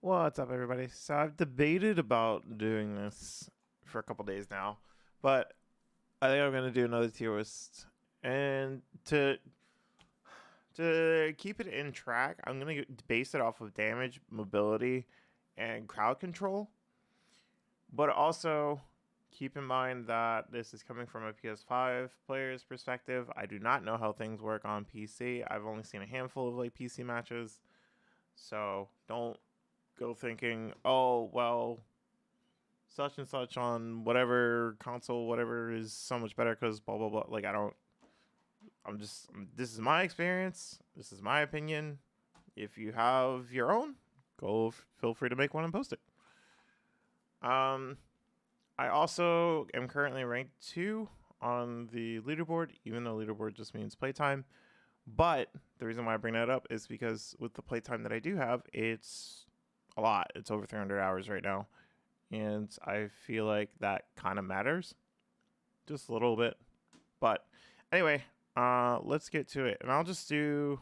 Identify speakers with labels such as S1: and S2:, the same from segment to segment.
S1: What's up, everybody? So I've debated about doing this for a couple days now, but I think I'm gonna do another tier list, and to keep it in track, I'm gonna base it off of damage, mobility, and crowd control. But also keep in mind that this is coming from a PS5 player's perspective. I do not know how things work on PC. I've only seen a handful of PC matches, so don't go thinking, oh well, such and such on whatever console, whatever is so much better because blah blah blah. Like I don't. This is my experience. This is my opinion. If you have your own, feel free to make one and post it. Um, I also am currently ranked 2 on the leaderboard, even though leaderboard just means playtime. But the reason why I bring that up is because with the playtime that I do have, it's a lot. It's over 300 hours right now. And I feel like that kind of matters just a little bit. But anyway, let's get to it. And I'll just do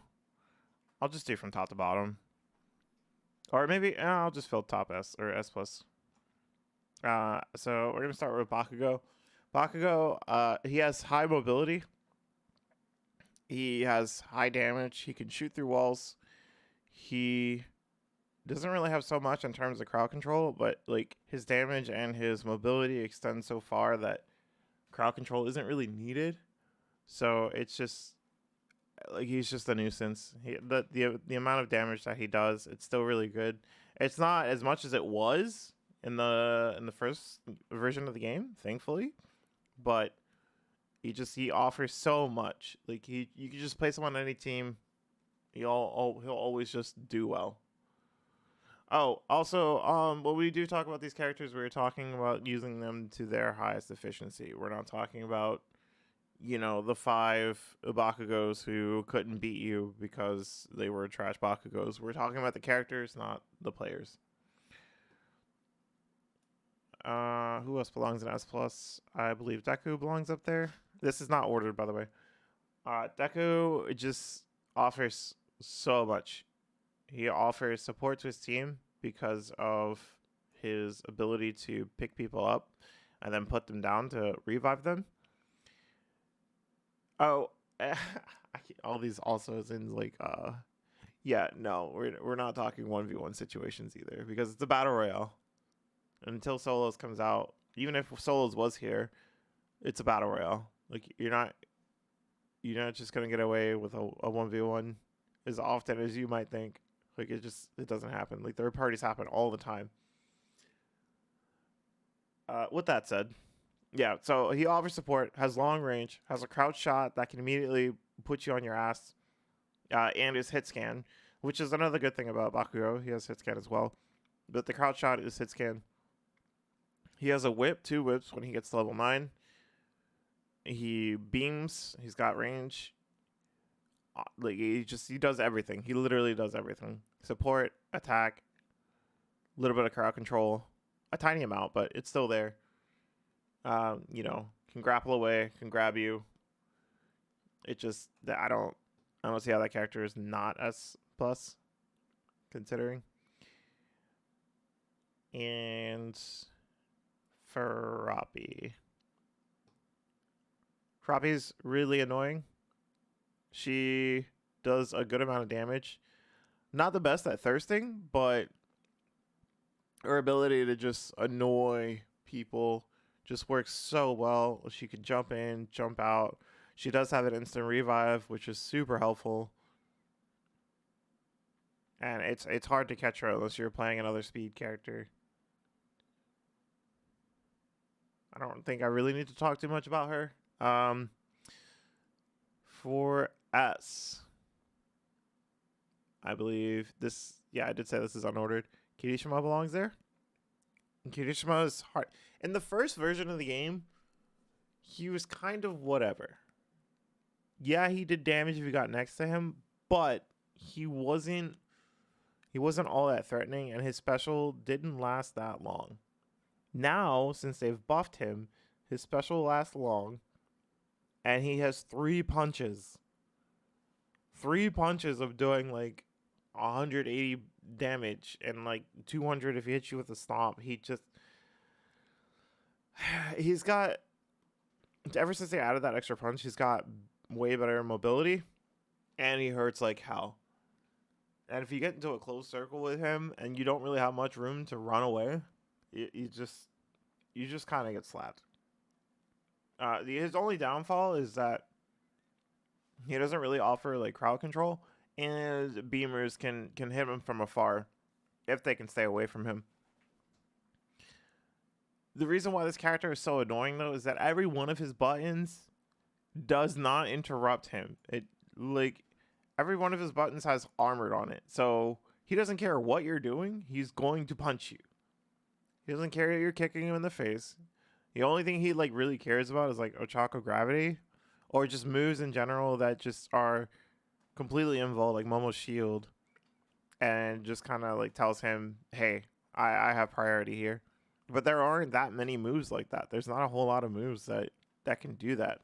S1: from top to bottom. Or maybe I'll just fill top S or S plus. So we're gonna start with Bakugo. Bakugo, he has high mobility. He has high damage. He can shoot through walls. He doesn't really have so much in terms of crowd control, but like his damage and his mobility extend so far that crowd control isn't really needed. So it's just like he's just a nuisance. The amount of damage that he does, it's still really good. It's not as much as it was in the first version of the game, thankfully, but he offers so much. Like you can just place him on any team. He'll always just do well. Oh, also, when we do talk about these characters, we're talking about using them to their highest efficiency. We're not talking about, the 5 Bakugos who couldn't beat you because they were trash Bakugos. We're talking about the characters, not the players. Who else belongs in S plus? I believe Deku belongs up there. This is not ordered, by the way. Deku just offers so much. He offers support to his team because of his ability to pick people up and then put them down to revive them. Oh, all these also is in yeah, no, we're not talking 1v1 situations either because it's a battle royale. Until Solos comes out, even if Solos was here, it's a battle royale. Like you're not just gonna get away with a 1v1 as often as you might think. Like it doesn't happen. Like third parties happen all the time. With that said, yeah, so he offers support, has long range, has a crouch shot that can immediately put you on your ass, and his hit scan, which is another good thing about Bakugo. He has hit scan as well, but the crouch shot is hit scan. He has a whip, 2 whips when he gets to level 9. He beams. He's got range. Like he does everything. He literally does everything. Support, attack, a little bit of crowd control, a tiny amount, but it's still there. Can grapple away, can grab you. It just that I don't see how that character is not S plus, considering. And Froppy. Froppy's really annoying. She does a good amount of damage. Not the best at thirsting, but her ability to just annoy people just works so well. She can jump in, jump out. She does have an instant revive, which is super helpful. And it's hard to catch her unless you're playing another speed character. I don't think I really need to talk too much about her. For S, I believe this. Yeah, I did say this is unordered. Kirishima belongs there. And Kirishima is hard. In the first version of the game, he was kind of whatever. Yeah, he did damage if you got next to him, but he wasn't all that threatening, and his special didn't last that long. Now, since they've buffed him, his special lasts long, and he has 3 punches. 3 punches of doing like 180 damage and like 200 if he hits you with a stomp. He's got, ever since they added that extra punch, he's got way better mobility, and he hurts like hell. And if you get into a close circle with him and you don't really have much room to run away, you just kind of get slapped. His only downfall is that he doesn't really offer like crowd control, and beamers can hit him from afar if they can stay away from him. The reason why this character is so annoying though is that every one of his buttons does not interrupt him. Every one of his buttons has armored on it, so he doesn't care what you're doing. He's going to punch you. He doesn't care that you're kicking him in the face. The only thing he like really cares about is like Ochako gravity, or just moves in general that just are completely involved, like Momo's shield, and just kind of like tells him, "Hey, I have priority here." But there aren't that many moves like that. There's not a whole lot of moves that can do that.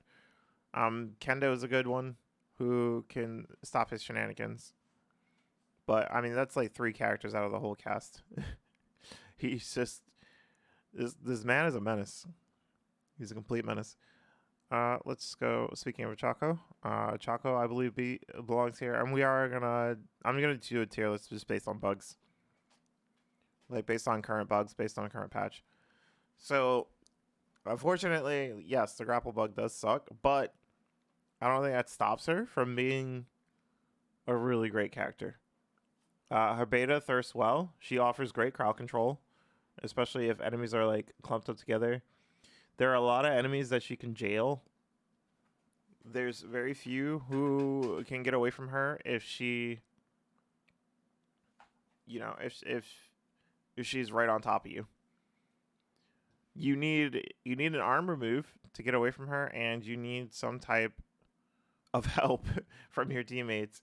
S1: Kendo is a good one who can stop his shenanigans. But I mean, that's like 3 characters out of the whole cast. He's just this man is a menace. He's a complete menace. Let's go. Speaking of Chaco, Chaco I believe belongs here, and I'm gonna do a tier list just based on bugs, like based on current bugs, based on a current patch. So, unfortunately, yes, the grapple bug does suck, but I don't think that stops her from being a really great character. Her beta thirsts well. She offers great crowd control, especially if enemies are like clumped up together. There are a lot of enemies that she can jail. There's very few who can get away from her if she, if she's right on top of you. You need an armor move to get away from her, and you need some type of help from your teammates,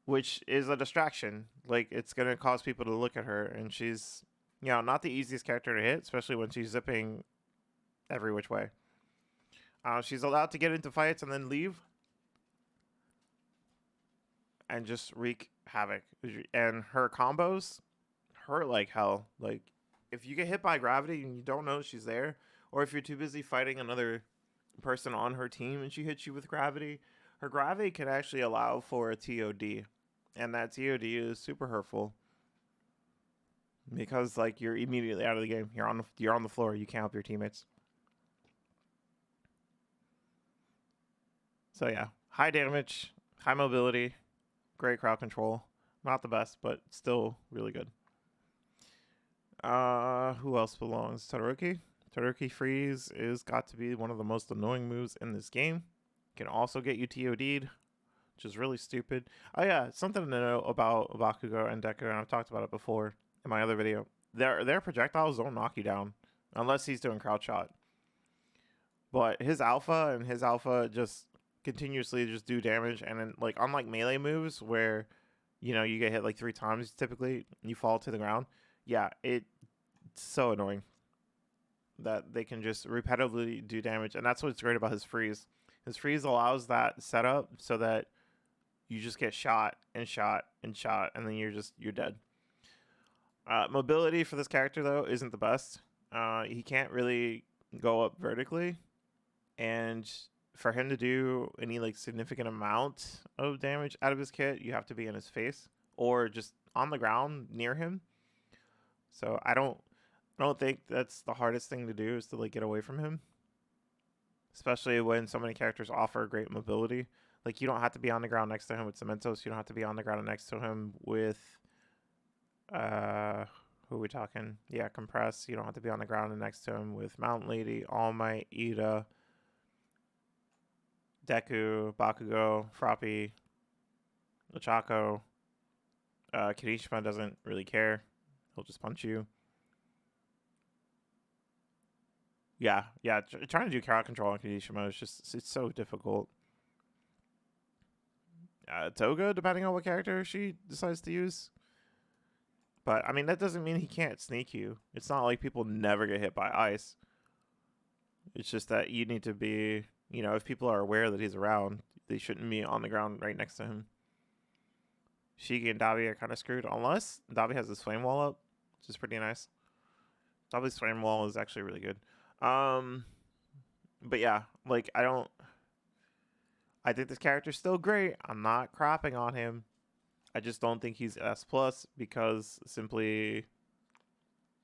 S1: which is a distraction. Like, it's gonna cause people to look at her, and she's, not the easiest character to hit, especially when she's zipping every which way. She's allowed to get into fights and then leave and just wreak havoc. And her combos hurt like hell. Like, if you get hit by gravity and you don't know she's there, or if you're too busy fighting another person on her team and she hits you with gravity, her gravity can actually allow for a TOD. And that TOD is super hurtful. Because like you're immediately out of the game. You're on the floor. You can't help your teammates. So yeah, high damage, high mobility, great crowd control. Not the best, but still really good. Who else belongs? Todoroki. Todoroki freeze is got to be one of the most annoying moves in this game. Can also get you TOD'd, which is really stupid. Oh yeah, something to know about Bakugo and Deku, and I've talked about it before in my other video. Their projectiles don't knock you down unless he's doing crowd shot. But his alpha just continuously just do damage, and then like unlike melee moves where you get hit like 3 times typically, you fall to the ground. Yeah, it's so annoying that they can just repetitively do damage, and that's what's great about his freeze. His freeze allows that setup so that you just get shot and shot and shot, and then you're dead. Mobility for this character though isn't the best. He can't really go up vertically, and for him to do any like significant amount of damage out of his kit, you have to be in his face or just on the ground near him. So I don't think that's the hardest thing to do, is to like get away from him. Especially when so many characters offer great mobility. Like, you don't have to be on the ground next to him with Cementos. You don't have to be on the ground next to him with who are we talking? Yeah, Compress. You don't have to be on the ground next to him with Mountain Lady, All Might, Ida, Deku, Bakugo, Froppy, Ochako. Kirishima doesn't really care. He'll just punch you. Yeah. Trying to do crowd control on Kirishima is it's so difficult. Toga, depending on what character she decides to use. But, I mean, that doesn't mean he can't sneak you. It's not like people never get hit by ice. It's just that you need to be, if people are aware that he's around, they shouldn't be on the ground right next to him. Shiki and Davi are kind of screwed unless Davi has his flame wall up, which is pretty nice. Davi's flame wall is actually really good. But yeah, like I think this character's still great. I'm not crapping on him. I just don't think he's S plus because simply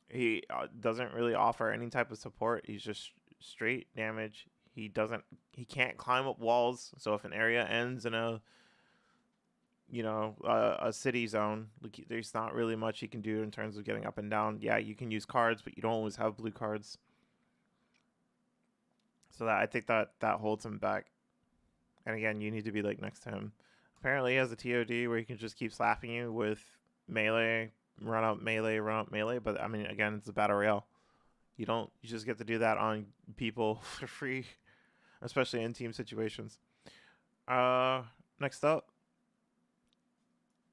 S1: he doesn't really offer any type of support. He's just straight damage. He can't climb up walls. So if an area ends in a a city zone, like, there's not really much he can do in terms of getting up and down. Yeah, you can use cards, but you don't always have blue cards. So I think that holds him back. And again, you need to be like next to him. Apparently, he has a TOD where he can just keep slapping you with melee, run up melee. But I mean, again, it's a battle royale. You just get to do that on people for free, especially in team situations. Next up,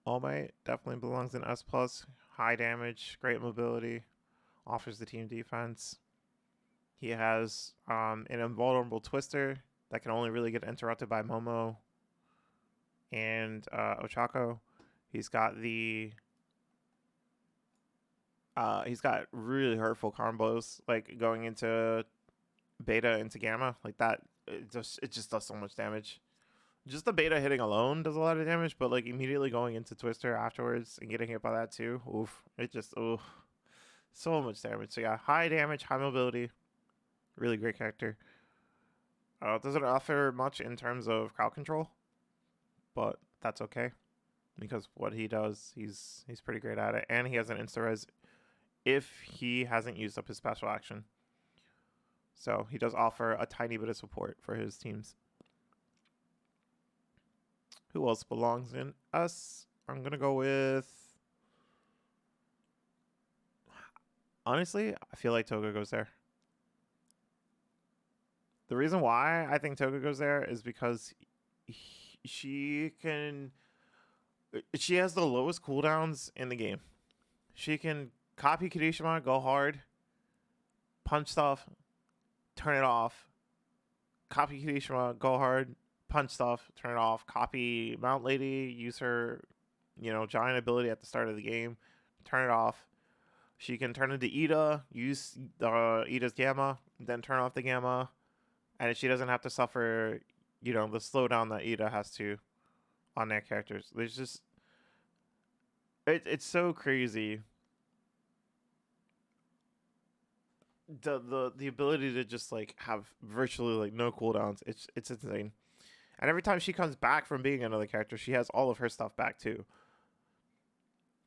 S1: All Might definitely belongs in S plus. High damage, great mobility, offers the team defense. He has an invulnerable twister that can only really get interrupted by Momo and Ochako. He's got he's got really hurtful combos, like going into beta into gamma, like that. It just does so much damage. Just the beta hitting alone does a lot of damage, but like immediately going into twister afterwards and getting hit by that too, so much damage. So yeah, high damage, high mobility, really great character. Doesn't offer much in terms of crowd control, but that's okay because what he does, he's pretty great at it, and he has an insta-res if he hasn't used up his special action. So he does offer a tiny bit of support for his teams. Who else belongs in us? I'm going to go with... Honestly, I feel like Toga goes there. The reason why I think Toga goes there is because she has the lowest cooldowns in the game. She can copy Kirishima, go hard, punch stuff, turn it off. Copy Kirishima, go hard, punch stuff, turn it off. Copy Mount Lady, use her, giant ability at the start of the game, turn it off. She can turn into Ida, use Ida's Gamma, then turn off the Gamma, and she doesn't have to suffer, the slowdown that Ida has to on their characters. There's just... It's so crazy. The ability to just like have virtually like no cooldowns, it's insane. And every time she comes back from being another character, she has all of her stuff back too.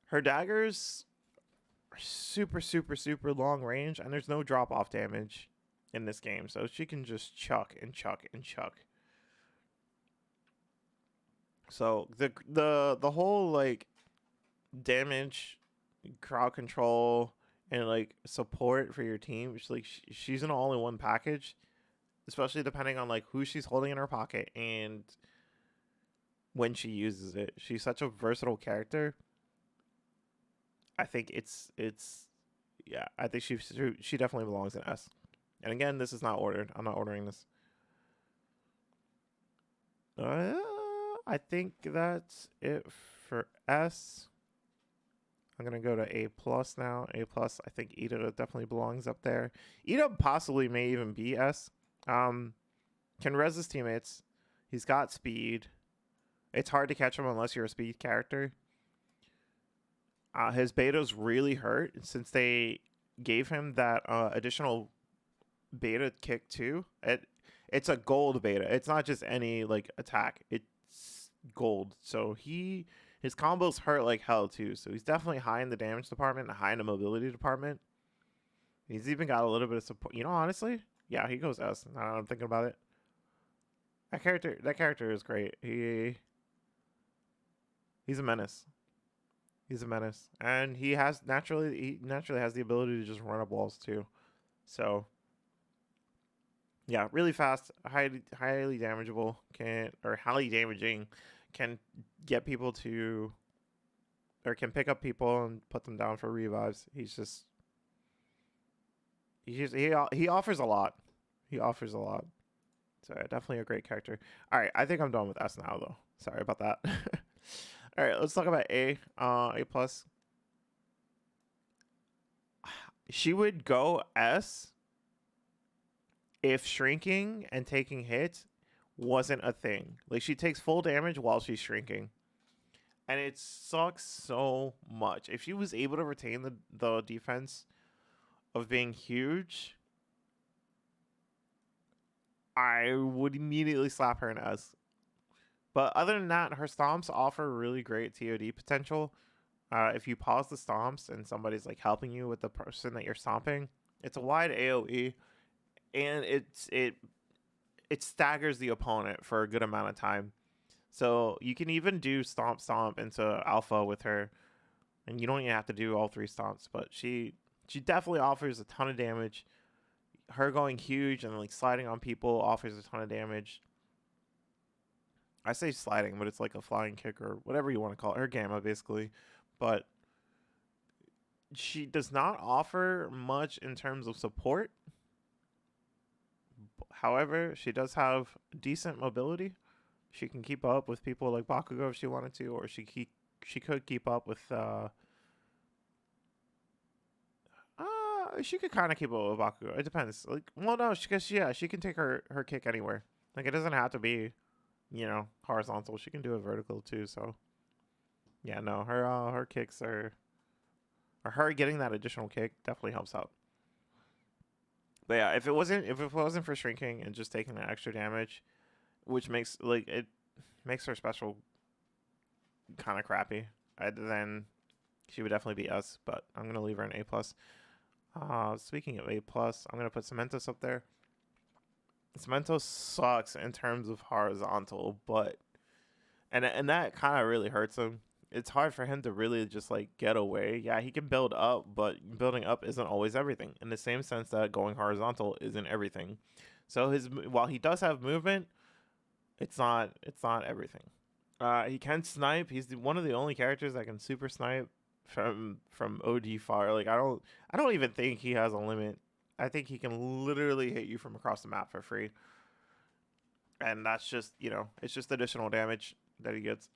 S1: Her daggers are super long range, and there's no drop off damage in this game, so she can just chuck and chuck and chuck. So the whole like damage, crowd control, and like support for your team, she's an all-in-one package, especially depending on like who she's holding in her pocket and when she uses it. She's such a versatile character. I think I think she definitely belongs in S. And again, this is not ordered. I'm not ordering this. I think that's it for S. I'm going to go to A+ now. A+, I think Ida definitely belongs up there. Ida possibly may even be S. Can res his teammates. He's got speed. It's hard to catch him unless you're a speed character. His betas really hurt since they gave him that additional beta kick too. It's a gold beta. It's not just any like attack. It's gold. So his combos hurt like hell too. So he's definitely high in the damage department and high in the mobility department. He's even got a little bit of support. Honestly, yeah, he goes S. Now I'm thinking about it. That character is great. He's a menace. He's a menace, and he naturally has the ability to just run up walls too. So yeah, really fast, highly damageable, highly damaging, can get people to, or can pick up people and put them down for revives. He offers a lot. He offers a lot. So definitely a great character. All right, I think I'm done with S now though. Sorry about that. All right, let's talk about A plus. She would go S if shrinking and taking hits wasn't a thing. Like, she takes full damage while she's shrinking, and it sucks so much. If she was able to retain the defense of being huge, I would immediately slap her in S. But other than that, her stomps offer really great TOD potential. If you pause the stomps and somebody's like helping you with the person that you're stomping, it's a wide AoE, and it staggers the opponent for a good amount of time. So you can even do stomp into alpha with her, and you don't even have to do all 3 stomps. But she definitely offers a ton of damage. Her going huge and like sliding on people offers a ton of damage. I say sliding, but it's like a flying kick or whatever you want to call it. Her gamma, basically. But she does not offer much in terms of support. However, she does have decent mobility. She can keep up with people like Bakugo if she wanted to, or she could keep up with she could kind of keep up with Bakugo. It depends. Like, well, no, because she can take her kick anywhere. Like, it doesn't have to be, horizontal. She can do a vertical too. So, yeah, no, her kicks are, or her getting that additional kick definitely helps out. But yeah, if it wasn't for shrinking and just taking the extra damage, which makes her special kind of crappy, then she would definitely be S. But I'm gonna leave her an A plus. Speaking of A plus, I'm gonna put Cementos up there. Cementos sucks in terms of horizontal, but and that kind of really hurts him. It's hard for him to really just like get away. Yeah, he can build up, but building up isn't always everything. In the same sense that going horizontal isn't everything. So while he does have movement, it's not everything. He can snipe. He's one of the only characters that can super snipe from OD far. Like, I don't even think he has a limit. I think he can literally hit you from across the map for free. And that's just, it's just additional damage that he gets.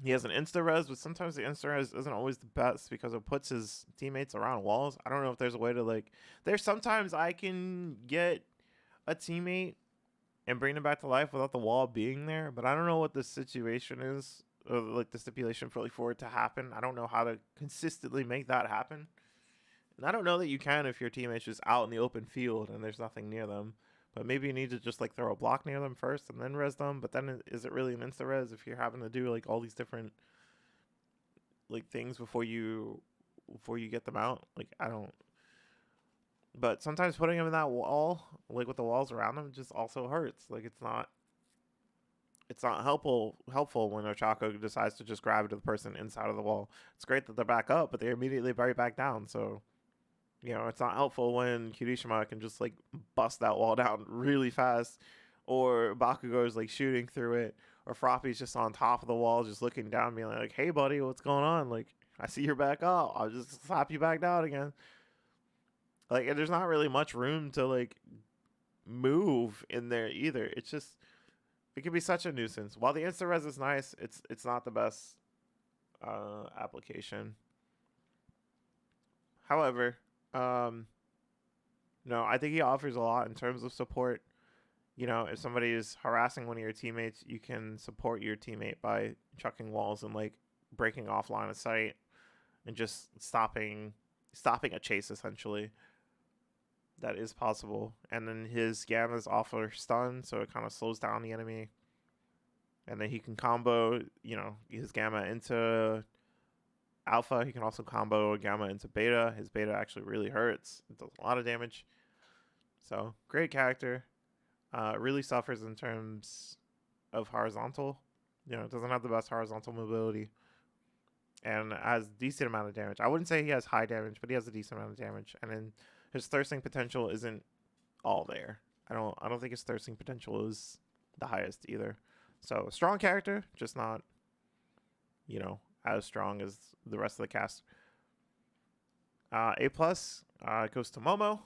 S1: He has an insta-res, but sometimes the insta-res isn't always the best because it puts his teammates around walls. I don't know if there's a way to, there's sometimes I can get a teammate and bring them back to life without the wall being there, but I don't know what the situation is, or the stipulation for it to happen. I don't know how to consistently make that happen. And I don't know that you can if your teammate's just out in the open field and there's nothing near them. But maybe you need to just throw a block near them first and then res them. But then is it really an insta res if you're having to do all these different things before you get them out? I don't. But sometimes putting them in that wall, with the walls around them, just also hurts. It's not helpful when Ochako decides to just grab the person inside of the wall. It's great that they're back up, but they immediately bury back down. So, it's not helpful when Kirishima can just bust that wall down really fast, or Bakugo is shooting through it, or Froppy's just on top of the wall just looking down, being like, "Hey buddy, what's going on? I see you're back up. I'll just slap you back down again." And there's not really much room to move in there either. It's just, it can be such a nuisance. While the insta res is nice, it's not the best application. However, no, I think he offers a lot in terms of support. If somebody is harassing one of your teammates, you can support your teammate by chucking walls and breaking off line of sight and just stopping a chase essentially. That is possible. And then his gammas offer stun, so it kind of slows down the enemy. And then he can combo, his gamma into alpha. He can also combo gamma into beta. His beta actually really hurts. It does a lot of damage. So, great character. Really suffers in terms of horizontal. It doesn't have the best horizontal mobility. And has a decent amount of damage. I wouldn't say he has high damage, but he has a decent amount of damage. And then his thirsting potential isn't all there. I don't think his thirsting potential is the highest either. So, a strong character, just not, as strong as the rest of the cast. A plus goes to Momo.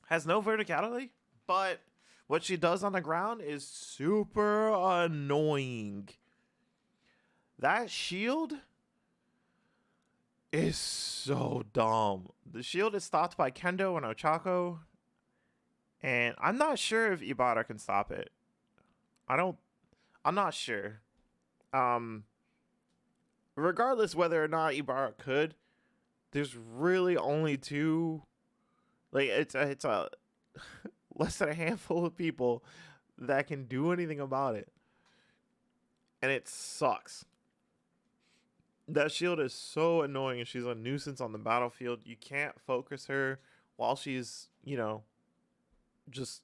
S1: Has no verticality, but what she does on the ground is super annoying. That shield is so dumb. The shield is stopped by Kendo and Ochako, and I'm not sure if Ibara can stop it. I'm not sure. Um, Regardless whether or not Ibara could, there's really only two. Like it's a less than a handful of people that can do anything about it, and it sucks. That shield is so annoying, and she's a nuisance on the battlefield. You can't focus her while she's just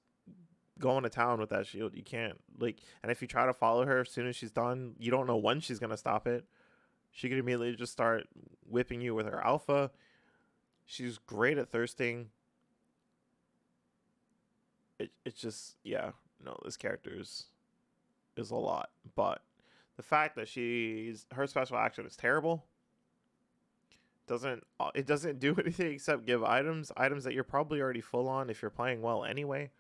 S1: going to town with that shield. You can't and if you try to follow her as soon as she's done, you don't know when she's gonna stop it. She could immediately just start whipping you with her alpha. She's great at thirsting. It's just no, this character is a lot. But the fact that her special action is terrible doesn't do anything except give items that you're probably already full on if you're playing well anyway.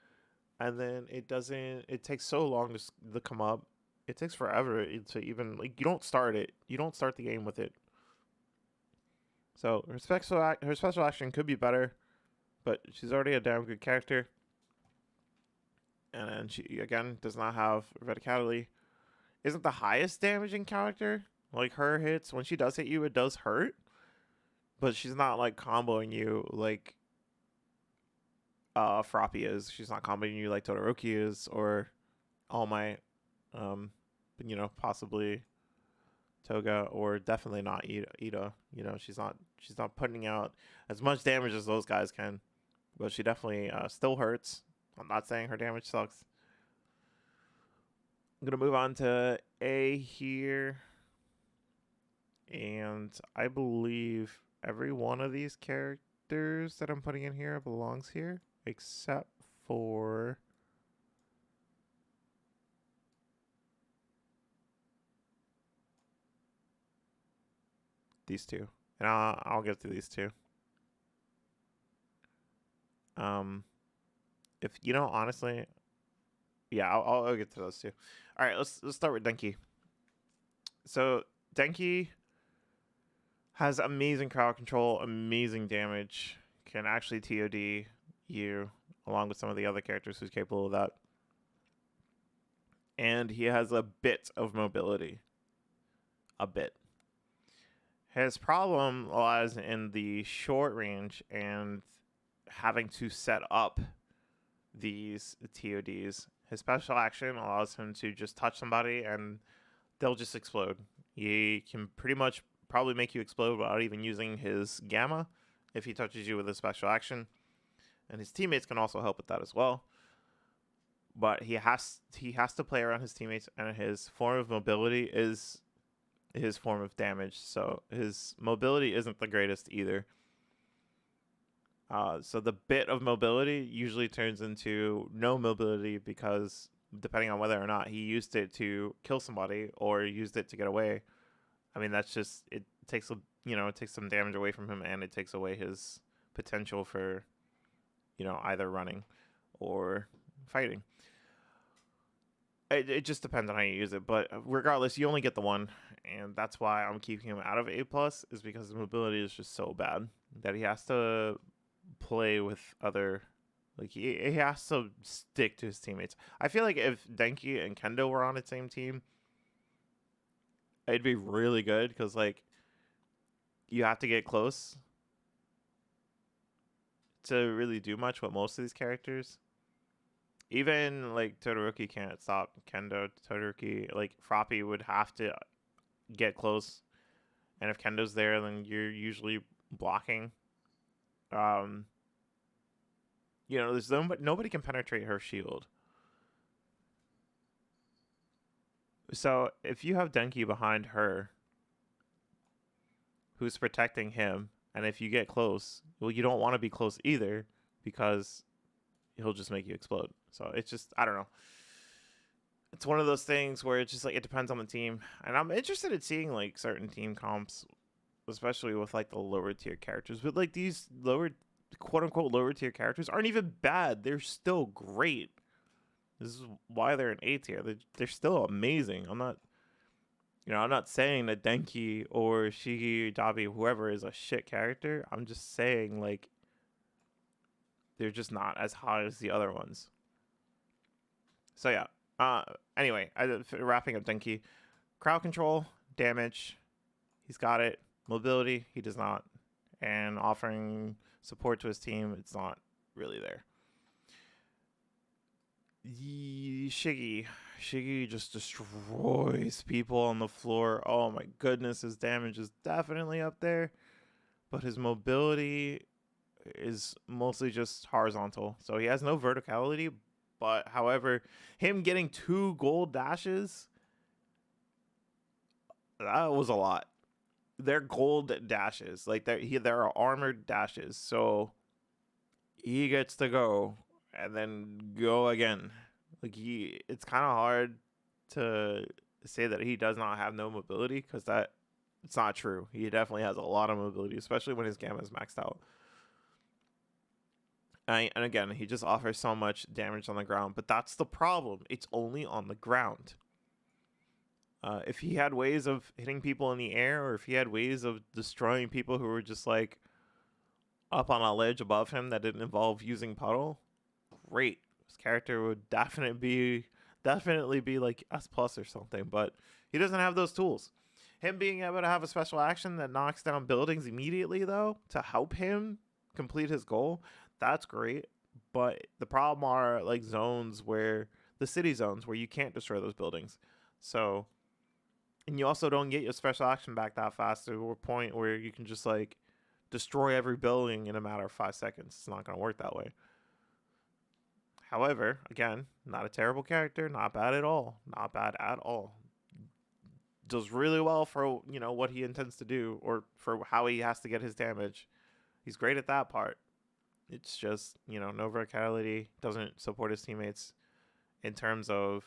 S1: And then it takes so long to come up. It takes forever to even you don't start the game with it. So her special action could be better, but she's already a damn good character. And then she again does not have Verticality. Isn't the highest damaging character. Like her hits, when she does hit you, it does hurt. But she's not comboing you like Froppy is. She's not comboing you like Todoroki is, or All Might, possibly Toga, or definitely not Ida. She's not putting out as much damage as those guys can, but she definitely still hurts. I'm not saying her damage sucks. I'm gonna move on to A here, and I believe every one of these characters that I'm putting in here belongs here, except for these two, and I'll get to these two. If honestly, yeah, I'll get to those two. All right, let's start with Denki. So Denki has amazing crowd control, amazing damage, can actually TOD you along with some of the other characters who's capable of that. And he has a bit of mobility. A bit. His problem lies in the short range and having to set up these TODs. His special action allows him to just touch somebody and they'll just explode. He can pretty much probably make you explode without even using his gamma if he touches you with a special action. And his teammates can also help with that as well. But he has to play around his teammates, and his form of mobility is his form of damage. So his mobility isn't the greatest either. So the bit of mobility usually turns into no mobility because depending on whether or not he used it to kill somebody or used it to get away. I mean, that's just, it takes some damage away from him, and it takes away his potential for, either running or fighting. It just depends on how you use it, but regardless, you only get the one, and that's why I'm keeping him out of A+, is because the mobility is just so bad that he has to play with other, he has to stick to his teammates. I feel like if Denki and Kendo were on the same team, it'd be really good, because you have to get close to really do much with most of these characters. Even Todoroki can't stop Kendo. Todoroki, Froppy would have to get close, and if Kendo's there, then you're usually blocking. There's nobody can penetrate her shield. So if you have Denki behind her, who's protecting him, and if you get close, well, you don't want to be close either, because he'll just make you explode. So it's just, I don't know. It's one of those things where it's just it depends on the team. And I'm interested in seeing certain team comps, especially with the lower tier characters. But these quote unquote lower tier characters aren't even bad. They're still great. This is why they're in A tier. They're still amazing. I'm not I'm not saying that Denki or Shigi, Dabi, whoever is a shit character. I'm just saying, like, they're just not as hot as the other ones. So, yeah. Anyway, wrapping up Denki. Crowd control, damage, he's got it. Mobility, he does not. And offering support to his team, it's not really there. Shiggy just destroys people on the floor. Oh my goodness, his damage is definitely up there. But his mobility is mostly just horizontal. So he has no verticality. But however, him getting 2 gold dashes, that was a lot. They're gold dashes. Like there are armored dashes. So he gets to go and then go again. Like it's kind of hard to say that he does not have no mobility, because it's not true. He definitely has a lot of mobility, especially when his gamma is maxed out. And again, he just offers so much damage on the ground, but that's the problem. It's only on the ground. If he had ways of hitting people in the air, or if he had ways of destroying people who were just like up on a ledge above him that didn't involve using puddle, great. His character would definitely be like S+ or something, but he doesn't have those tools. Him being able to have a special action that knocks down buildings immediately, though, to help him complete his goal, that's great. But the problem are like the city zones where you can't destroy those buildings. So, and you also don't get your special action back that fast to a point where you can just like destroy every building in a matter of 5 seconds. It's not going to work that way. However, again, not a terrible character, not bad at all. Not bad at all. Does really well for, what he intends to do, or for how he has to get his damage. He's great at that part. It's just, no verticality, doesn't support his teammates in terms of,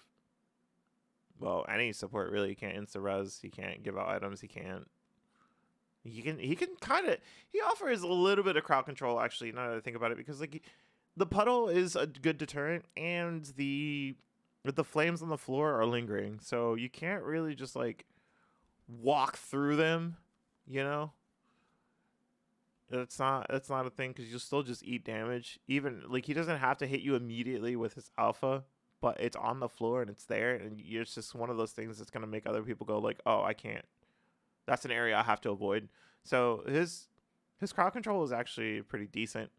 S1: well, any support really. He can't insta-res, he can't give out items, he can kind of, he offers a little bit of crowd control, actually, now that I think about it, because like the puddle is a good deterrent, and the flames on the floor are lingering, so you can't really just like walk through them, That's not a thing, because you'll still just eat damage. Even like he doesn't have to hit you immediately with his alpha, but it's on the floor and it's there, and it's just one of those things that's gonna make other people go like, oh, I can't. That's an area I have to avoid. So his crowd control is actually pretty decent.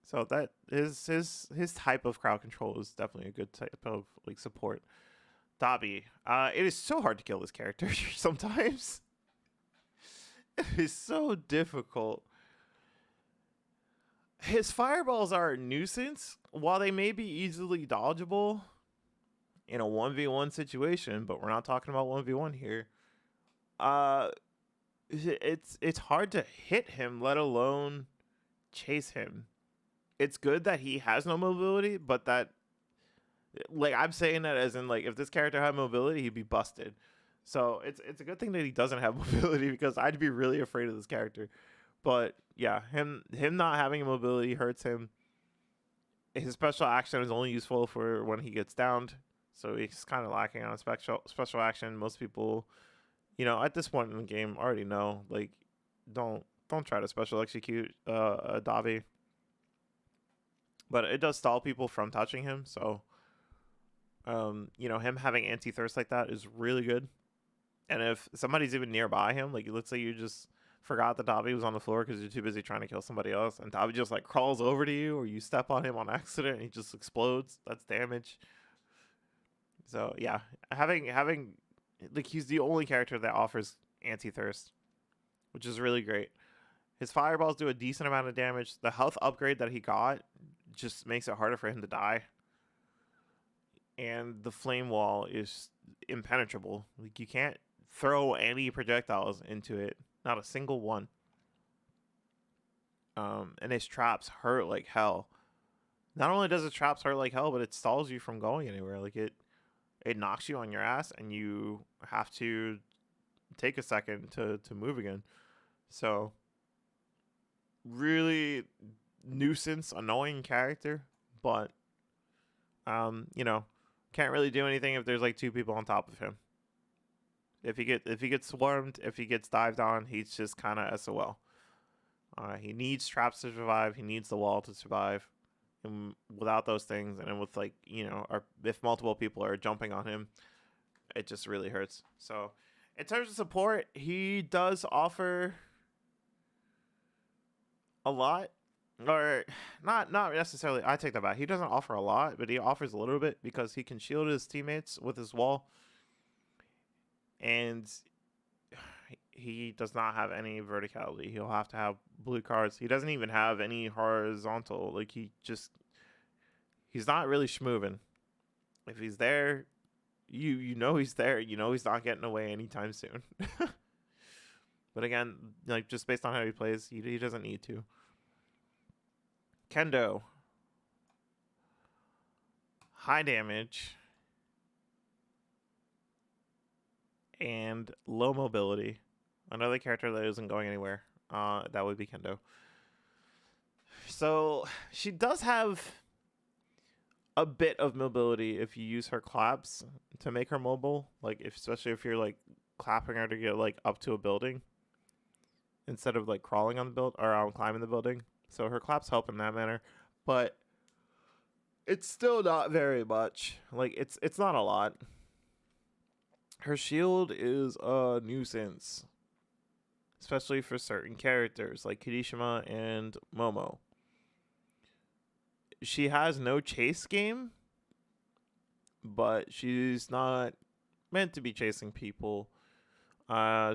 S1: So that his type of crowd control is definitely a good type of like support. Dabi, it is so hard to kill this character sometimes. It is so difficult. His fireballs are a nuisance. While they may be easily dodgeable in a 1v1 situation, but we're not talking about 1v1 here. It's hard to hit him, let alone chase him. It's good that he has no mobility, but that, like, I'm saying that as in, like, if this character had mobility, he'd be busted. So it's a good thing that he doesn't have mobility, because I'd be really afraid of this character. But yeah, him not having mobility hurts him. His special action is only useful for when he gets downed, so he's kind of lacking on special action. Most people, at this point in the game, already know, like, don't try to special execute a Dabi. But it does stall people from touching him, so him having anti-thirst like that is really good. And if somebody's even nearby him, like let's say you just forgot that Dabi was on the floor because you're too busy trying to kill somebody else, and Dabi just like crawls over to you, or you step on him on accident and he just explodes, that's damage. So yeah, having like, he's the only character that offers anti-thirst, which is really great. His fireballs do a decent amount of damage. The health upgrade that he got just makes it harder for him to die. And the flame wall is impenetrable. Like, you can't throw any projectiles into it. Not a single one. And his traps hurt like hell. Not only does his traps hurt like hell, but it stalls you from going anywhere. Like, it knocks you on your ass, and you have to take a second to move again. So, really nuisance, annoying character, but can't really do anything if there's like 2 people on top of him. If he gets swarmed, if he gets dived on, he's just kind of SOL. He needs traps to survive. He needs the wall to survive. And without those things, and then with like or if multiple people are jumping on him, it just really hurts. So, in terms of support, he does offer a lot, or not necessarily. I take that back. He doesn't offer a lot, but he offers a little bit because he can shield his teammates with his wall, and he does not have any verticality. He'll have to have blue cards. He doesn't even have any horizontal. Like he's not really schmoving. If he's there, you know he's there. You know he's not getting away anytime soon. But again, like just based on how he plays, he doesn't need to. Kendo. High damage. And low mobility. Another character that isn't going anywhere. That would be Kendo. So she does have a bit of mobility if you use her claps to make her mobile. Like especially if you're like clapping her to get like up to a building instead of like crawling on the build or climbing the building. So her claps help in that manner, but it's still not very much. Like it's not a lot. Her shield is a nuisance, especially for certain characters like Kirishima and Momo. She has no chase game, but she's not meant to be chasing people.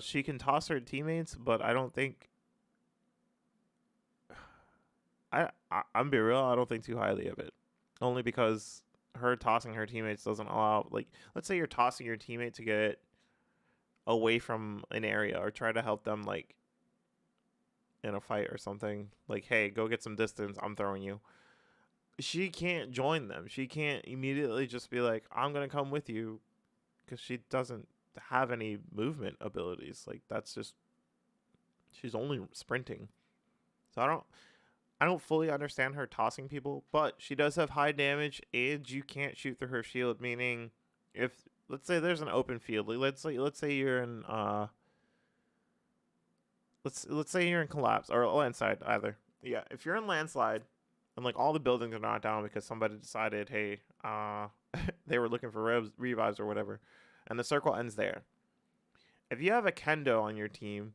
S1: She can toss her teammates, but I don't think. I'm be real. I don't think too highly of it, only because her tossing her teammates doesn't allow. Like, let's say you're tossing your teammate to get away from an area or try to help them like in a fight or something. Like, hey, go get some distance. I'm throwing you. She can't join them. She can't immediately just be like, I'm gonna come with you, because she doesn't have any movement abilities. Like that's just she's only sprinting. So I don't fully understand her tossing people, but she does have high damage and you can't shoot through her shield, meaning if let's say there's an open field, like let's say you're in let's say you're in collapse or landslide either. Yeah, if you're in landslide and like all the buildings are knocked down because somebody decided, hey, they were looking for revives or whatever, and the circle ends there. If you have a Kendo on your team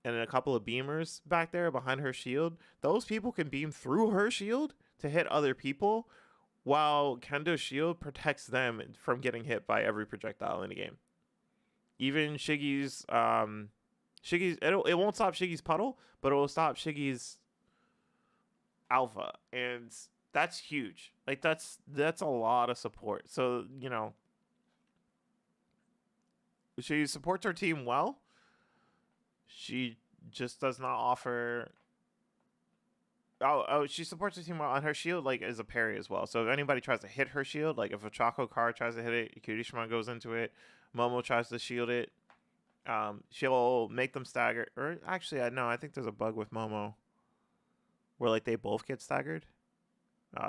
S1: and a couple of beamers back there behind her shield, those people can beam through her shield to hit other people, while Kendo's shield protects them from getting hit by every projectile in the game. Even Shiggy's, it won't stop Shiggy's puddle, but it will stop Shiggy's alpha, and that's huge. Like that's a lot of support. So she supports her team well. She just does not offer. She supports her team well, and her shield like is a parry as well. So if anybody tries to hit her shield, like if a Choco card tries to hit it, Kirishima goes into it, Momo tries to shield it, she'll make them stagger. Or actually, I think there's a bug with Momo where like they both get staggered.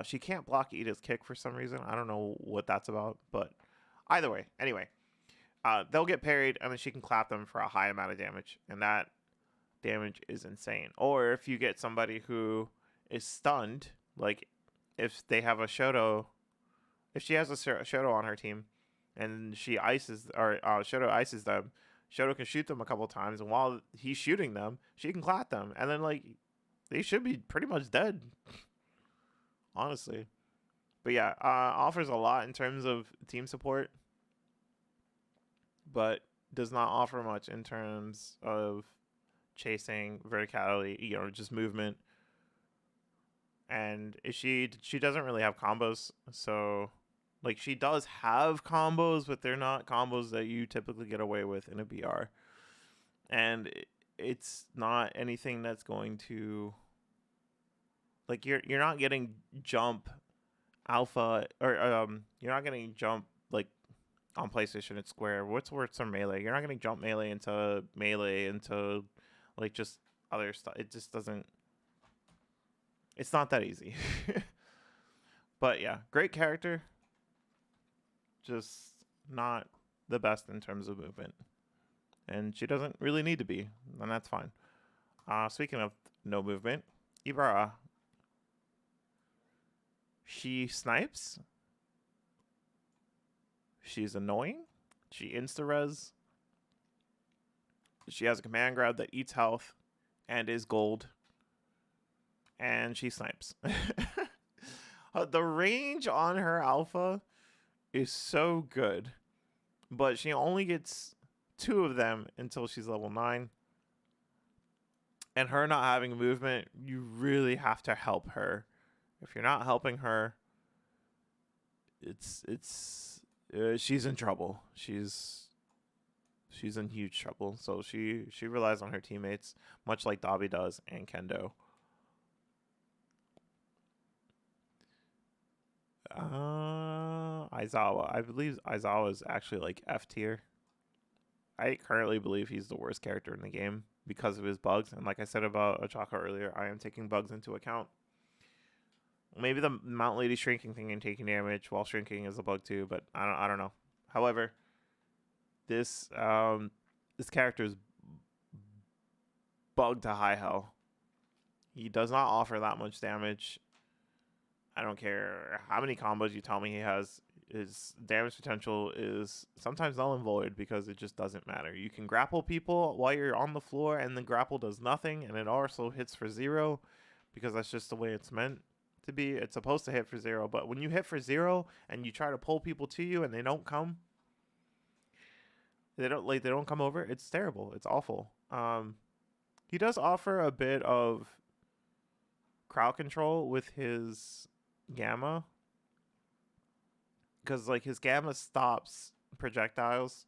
S1: She can't block Ida's kick for some reason. I don't know what that's about, but either way, anyway. They'll get parried, and then she can clap them for a high amount of damage, and that damage is insane. Or if you get somebody who is stunned, like if they have a Shoto, if she has a Shoto on her team, and she ices or Shoto ices them, Shoto can shoot them a couple times, and while he's shooting them, she can clap them, and then like they should be pretty much dead, honestly. But yeah, offers a lot in terms of team support, but does not offer much in terms of chasing, verticality, just movement. And she doesn't really have combos, so like she does have combos, but they're not combos that you typically get away with in a BR. And it's not anything that's going to like you're not getting jump alpha or you're not getting jump like on PlayStation it's Square. What's worse than melee? You're not getting jump melee into like just other stuff. It just doesn't. It's not that easy. But yeah, great character. Just not the best in terms of movement. and she doesn't really need to be, and that's fine. Speaking of no movement, Ibarra, she snipes. She's annoying. She insta-res. She has a command grab that eats health and is gold. And she snipes. The range on her alpha is so good. But she only gets 2 of them until she's level 9. And her not having movement, you really have to help her. If you're not helping her, she's in trouble. She's in huge trouble. So she relies on her teammates, much like Dabi does and Kendo. Aizawa. I believe Aizawa is actually like F tier. I currently believe he's the worst character in the game because of his bugs. And like I said about Ochako earlier, I am taking bugs into account. Maybe the Mount Lady shrinking thing and taking damage while shrinking is a bug too, but I don't know. However, this character is bugged to high hell. He does not offer that much damage. I don't care how many combos you tell me he has. His damage potential is sometimes null and void because it just doesn't matter. You can grapple people while you're on the floor, and the grapple does nothing, and it also hits for 0 because that's just the way it's meant to be. It's supposed to hit for 0, but when you hit for 0 and you try to pull people to you and they don't come, they don't come over, it's terrible. It's awful. He does offer a bit of crowd control with his gamma, because like his gamma stops projectiles,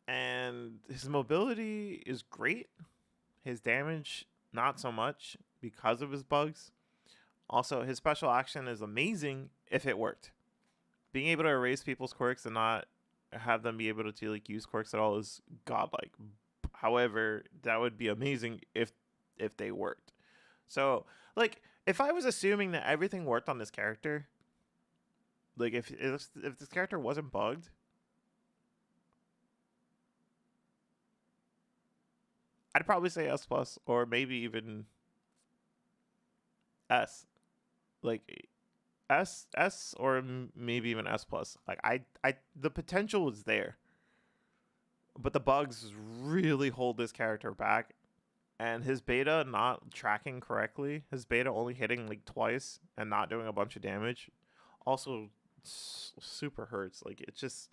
S1: and his mobility is great. His damage not so much because of his bugs. Also, his special action is amazing if it worked. Being able to erase people's quirks and not have them be able to like use quirks at all is godlike. However, that would be amazing if they worked. So, like, if I was assuming that everything worked on this character, like if this character wasn't bugged, I'd probably say S plus or maybe even S. Like S or maybe even S plus. Like the potential is there, but the bugs really hold this character back. And his beta not tracking correctly, his beta only hitting like twice and not doing a bunch of damage, also super hurts. Like it's just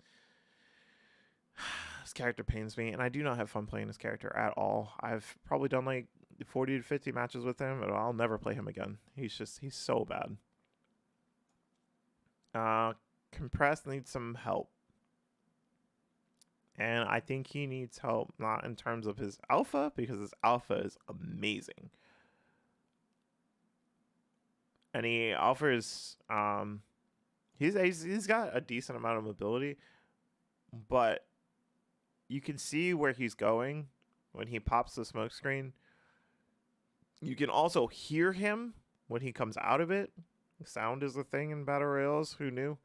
S1: this character pains me, and I do not have fun playing this character at all. I've probably done like 40 to 50 matches with him, but I'll never play him again. He's so bad. Compressed needs some help. And I think he needs help not in terms of his alpha, because his alpha is amazing. And he offers he's got a decent amount of mobility, but you can see where he's going when he pops the smoke screen. You can also hear him when he comes out of it. Sound is a thing in battle royales. Who knew?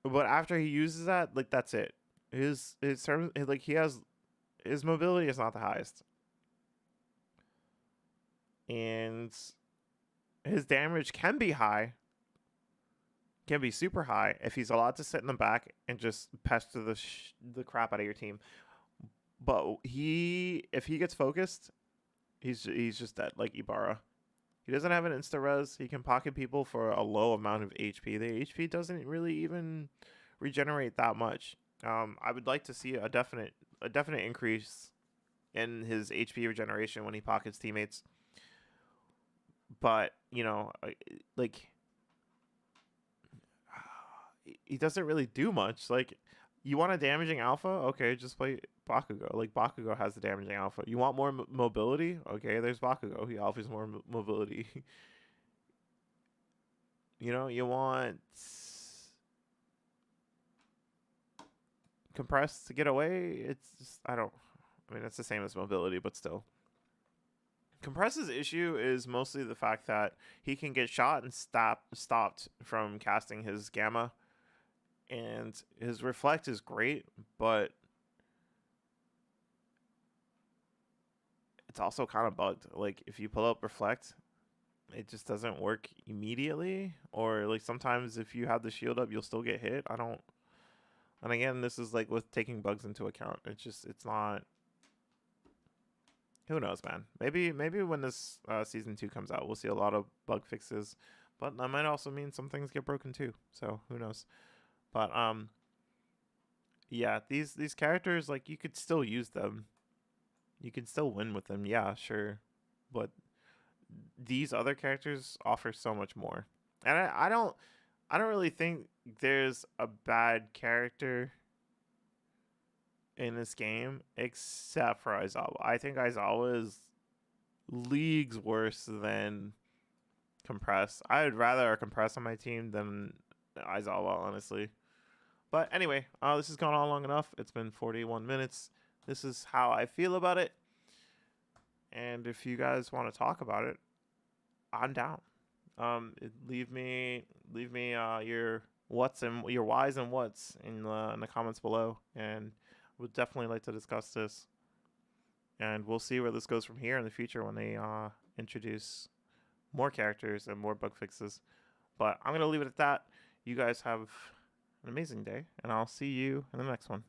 S1: But after he uses that, like that's it. His terms, like he has, his mobility is not the highest, and his damage can be high, can be super high if he's allowed to sit in the back and just pester the crap out of your team. But if he gets focused, he's just dead, like Ibarra. He doesn't have an insta-res. He can pocket people for a low amount of HP. The HP doesn't really even regenerate that much. I would like to see a definite increase in his HP regeneration when he pockets teammates. But, you know, like, he doesn't really do much. Like, you want a damaging alpha? Okay, just play Bakugo. Like, Bakugo has the damaging alpha. You want more mobility? Okay, there's Bakugo. He offers more mobility. You know, you want compressed to get away? It's just, I mean, it's the same as mobility, but still. Compress's issue is mostly the fact that he can get shot and stopped from casting his gamma. And his reflect is great, but it's also kind of bugged. Like if you pull up reflect, it just doesn't work immediately, or like sometimes if you have the shield up, you'll still get hit. I don't. And again, this is like with taking bugs into account. It's not. Who knows, man? Maybe when this season 2 comes out, we'll see a lot of bug fixes, but that might also mean some things get broken too. So who knows? But yeah, these characters, like, you could still use them. You could still win with them. Yeah, sure, but these other characters offer so much more. And I don't really think there's a bad character in this game except for Aizawa. I think Aizawa is leagues worse than Compress. I would rather a Compress on my team than Aizawa, honestly. But anyway, this has gone on long enough. It's been 41 minutes. This is how I feel about it. And if you guys want to talk about it, I'm down. Leave me your what's and your whys and what's in the comments below, and would definitely like to discuss this. And we'll see where this goes from here in the future when they introduce more characters and more bug fixes. But I'm gonna leave it at that. You guys have an amazing day, and I'll see you in the next one.